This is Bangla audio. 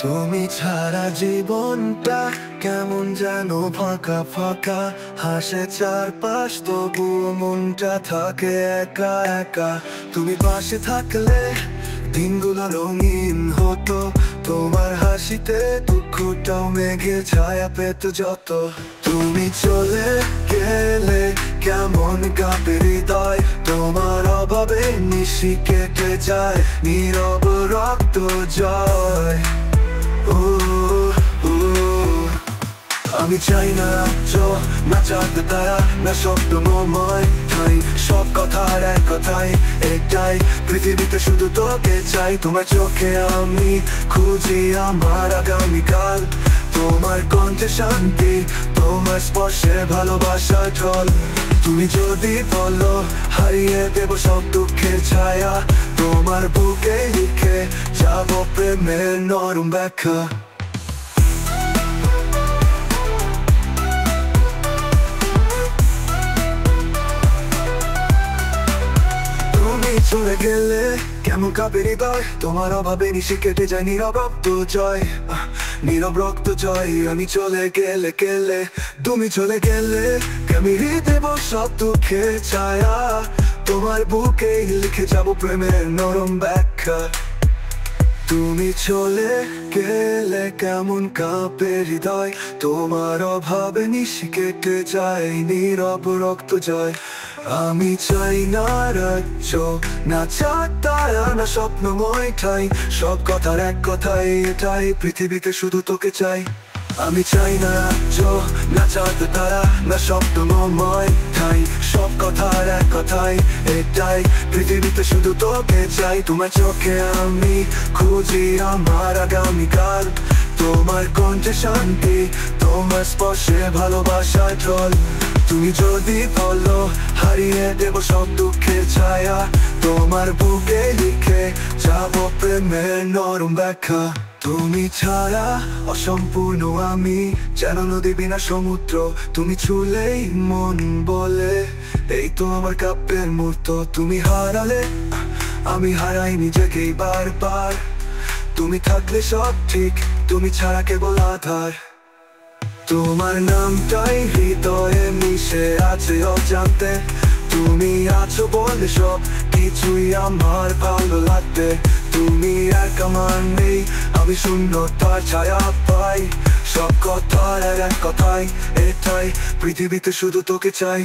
তুমি ছাড়া জীবনটা কেমন যেন ফাঁকা ফাঁকা, হাসে চারপাশ তবুও মনটা থাকে একা একা। তুমি পাশে থাকলে দিনগুলো রঙিন হতো, তোমার হাসিতে দুঃখটাও মেঘে ছায়া পেত যত। তুমি চলে গেলে কেমন কাঁপে হৃদয়, তোমার অভাবে নিশি কেটে যায় নীরব রক্ত জয়। আমি চাই না রাজ্য, না চাঁদে তারা, না স্বপ্নময় ঠাই, সব কথার এক কথাই একটাই, পৃথিবীতে শুধু তোকে চাই। তোমার চোখে আমি খুঁজি আমার আগামীকাল, তোমার কণ্ঠে শান্তি, তোমার স্পর্শে ভালোবাসার ঢল। তুমি যদি বলো হারিয়ে দেব সব দুঃখের ছায়া, তোমার বুকে লিখে যাব প্রেমের নরম ব্যাখ্যা। চলে গেলে কেমন কাঁপে হৃদয়, তোমার অভাবে নিশি কেটে যায় নীরব রক্ত জয়, নীরব রক্ত জয়। আমি চলে গেলে তুমি চলে গেলে আমি দেব সব দুঃখের ছায়া, তোমার বুকে লিখে যাব প্রেমের নরম ব্যাখ্যা। তুমি চলে গেলে কেমন কাঁপে হৃদয়, তোমার অভাবে নিশি কেটে যায় নীরব রক্ত জয়। আমি চাই না রাজ্য, না চাঁদ তারা, না স্বপ্নময় ঠাই, সব কথার এক কথাই এটাই, পৃথিবীতে শুধু তোকে চাই। আমি চাই না রাজ্য, না চাঁদ তারা, না স্বপ্নময় ঠাই, সব কথার এক কথাই এটাই, পৃথিবীতে শুধু তোকে চাই। তোমার চোখে আমি খুঁজি আমার আগামীকাল, তোমার কণ্ঠে শান্তি, তোমার স্পর্শে ভালোবাসার ঢল। তুমি যদি বলো হারিয়ে দেব সব দুঃখের ছায়া, তোমার বুকে লিখে যাব প্রেমের নরম ব্যাখ্যা। তুমি ছাড়া অসম্পূর্ণ আমি, যেন নদী বিনা সমুদ্র, তুমি ছুলেই মন বলে এই তো আমার কাব্যের মূর্ত। তুমি হারালে আমি হারাই নিজেকেই বারবার, তুমি থাকলে সব ঠিক, তুমি ছাড়া কেবল আধার। তোমার নামটাই হৃদয়ে মিশে আছে অজান্তে, তুমি আছো বলে সব কিছুই আমার ভালো লাগবে। তুমি এক আমার নেই, আমি শূন্যতার ছায়া পাই, সব কথার এক কথাই এটাই, পৃথিবীতে শুধু তোকে চাই।